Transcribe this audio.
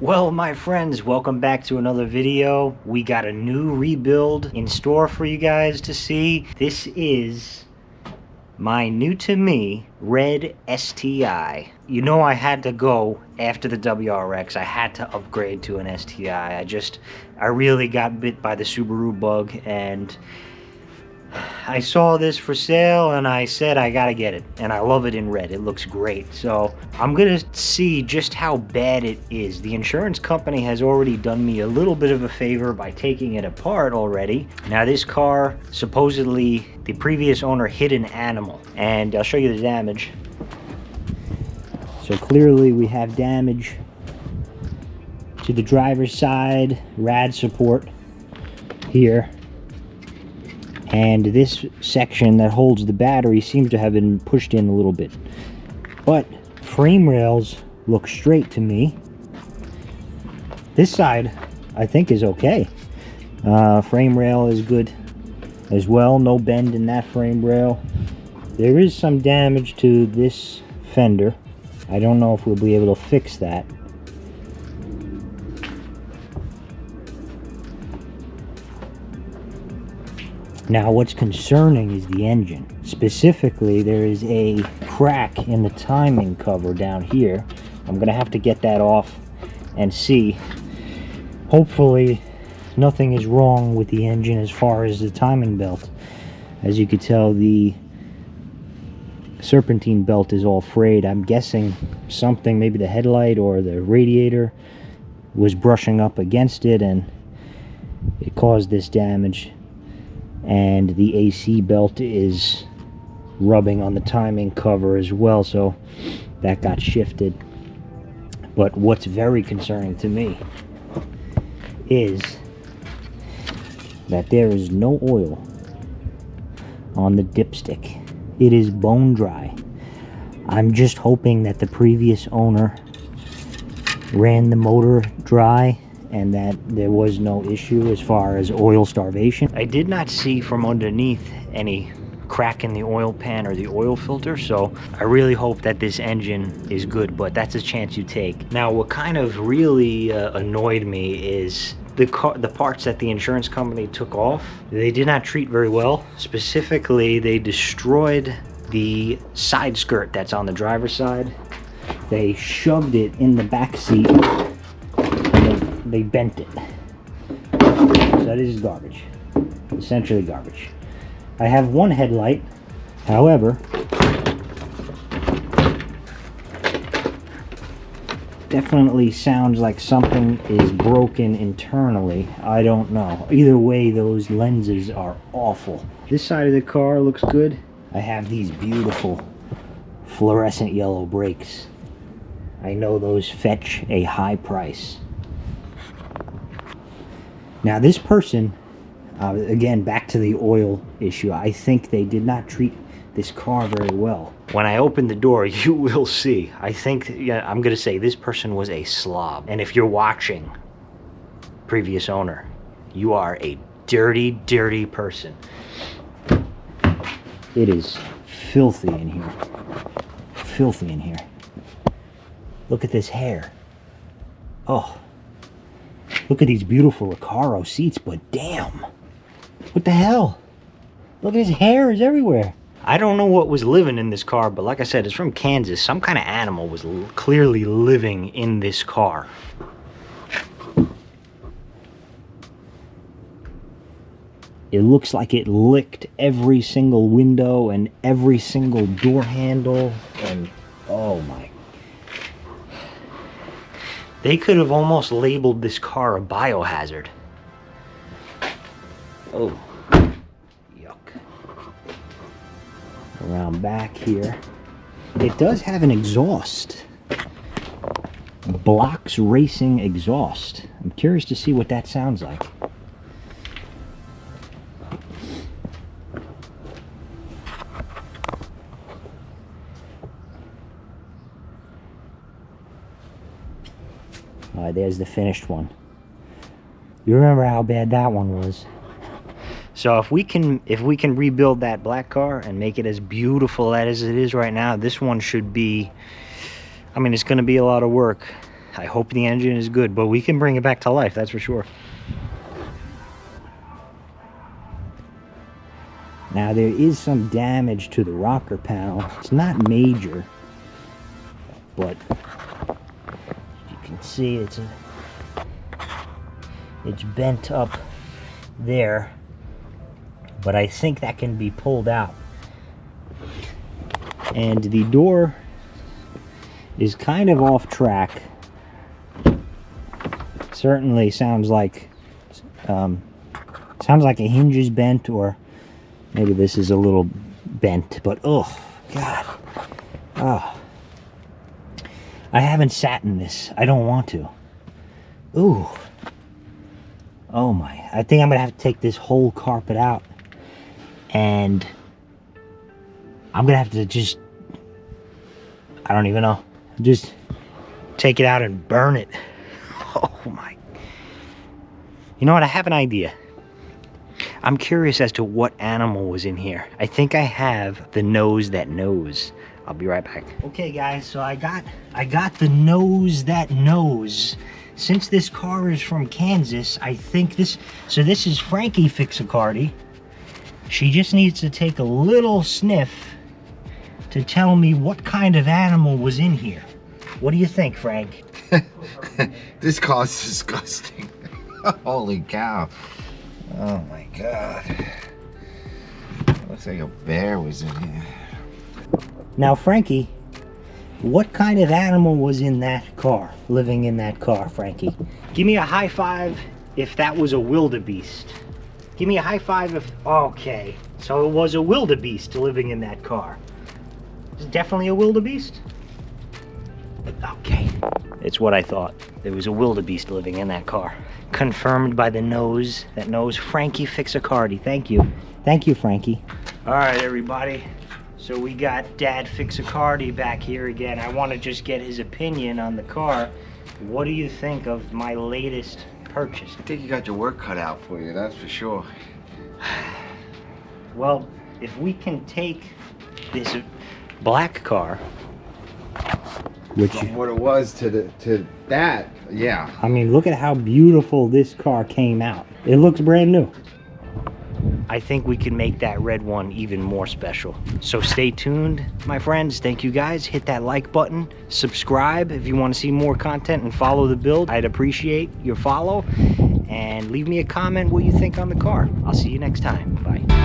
Well, my friends, welcome back to another video. We got a new rebuild in store for you guys to see. This is my new to me red STI. You know, I had to go after the WRX. I had to upgrade to an STI. I really got bit by the Subaru bug, and I saw this for sale and I said I gotta get it, and I love it in red. It looks great. So I'm gonna see just how bad it is. The insurance company has already done me a little bit of a favor by taking it apart already. Now this car, supposedly the previous owner hit an animal, and I'll show you the damage. So clearly we have damage to the driver's side rad support here. And this section that holds the battery seems to have been pushed in a little bit. But frame rails look straight to me. This side, I think, is okay. Frame rail is good as well. No bend in that frame rail. There is some damage to this fender. I don't know if we'll be able to fix that. Now what's concerning is the engine. Specifically, there is a crack in the timing cover down here. I'm gonna have to get that off and see. Hopefully nothing is wrong with the engine as far as the timing belt. As you can tell, the serpentine belt is all frayed. I'm guessing something, maybe the headlight or the radiator, was brushing up against it and it caused this damage. And the AC belt is rubbing on the timing cover as well, so that got shifted. But what's very concerning to me is that there is no oil on the dipstick. It is bone dry. I'm just hoping that the previous owner ran the motor dry and that there was no issue as far as oil starvation. I did not see from underneath any crack in the oil pan or the oil filter, so I really hope that this engine is good, but that's a chance you take. Now, what kind of really annoyed me is the parts that the insurance company took off. They did not treat very well. Specifically, they destroyed the side skirt that's on the driver's side. They shoved it in the back seat. They bent it. So this is garbage. Essentially garbage. I have one headlight. However, definitely sounds like something is broken internally. I don't know. Either way, those lenses are awful. This side of the car looks good. I have these beautiful fluorescent yellow brakes. I know those fetch a high price. Now this person, again, back to the oil issue, I think they did not treat this car very well. When I open the door, you will see. I think, yeah, I'm gonna say this person was a slob. And if you're watching, previous owner, you are a dirty, dirty person. It is filthy in here. Filthy in here. Look at this hair. Oh. Look at these beautiful Recaro seats, but damn. What the hell? Look at his hair is everywhere. I don't know what was living in this car, but like I said, it's from Kansas. Some kind of animal was clearly living in this car. It looks like it licked every single window and every single door handle, and oh my. They could have almost labeled this car a biohazard. Oh, yuck. Around back here. It does have an exhaust. Blocks Racing exhaust. I'm curious to see what that sounds like. There's the finished one. You remember how bad that one was. So if we can rebuild that black car and make it as beautiful as it is right now, this one should be, I mean, it's going to be a lot of work. I hope the engine is good, but we can bring it back to life, that's for sure. Now there is some damage to the rocker panel. It's not major, but you can see it's bent up there, but I think that can be pulled out. And the door is kind of off track. Certainly sounds like a hinge is bent, or maybe this is a little bent, but oh God. Oh. I haven't sat in this. I don't want to. Ooh. Oh my. I think I'm gonna have to take this whole carpet out, and I'm gonna have to just, I don't even know, just take it out and burn it. Oh my. You know what? I have an idea. I'm curious as to what animal was in here. I think I have the nose that knows. I'll be right back. Okay guys, so I got the nose that knows. Since this car is from Kansas, I think this is Frankie Ficsacardi. She just needs to take a little sniff to tell me what kind of animal was in here. What do you think, Frank? This car is disgusting. Holy cow. Oh my God. Looks like a bear was in here. Now, Frankie, what kind of animal was in that car, living in that car, Frankie? Give me a high five if that was a wildebeest. Give me a high five if, okay. So it was a wildebeest living in that car. It's definitely a wildebeest? Okay. It's what I thought. There was a wildebeest living in that car. Confirmed by the nose that knows, Frankie Ficsacardi. Thank you. Thank you, Frankie. All right, everybody. So we got Dad Ficsacardi back here again. I want to just get his opinion on the car. What do you think of my latest purchase? I think you got your work cut out for you, that's for sure. Well, if we can take this black car, which from what it was to that, yeah. I mean, look at how beautiful this car came out. It looks brand new. I think we can make that red one even more special. So stay tuned, my friends. Thank you guys. Hit that like button. Subscribe if you want to see more content, and follow the build. I'd appreciate your follow. And leave me a comment what you think on the car. I'll see you next time. Bye.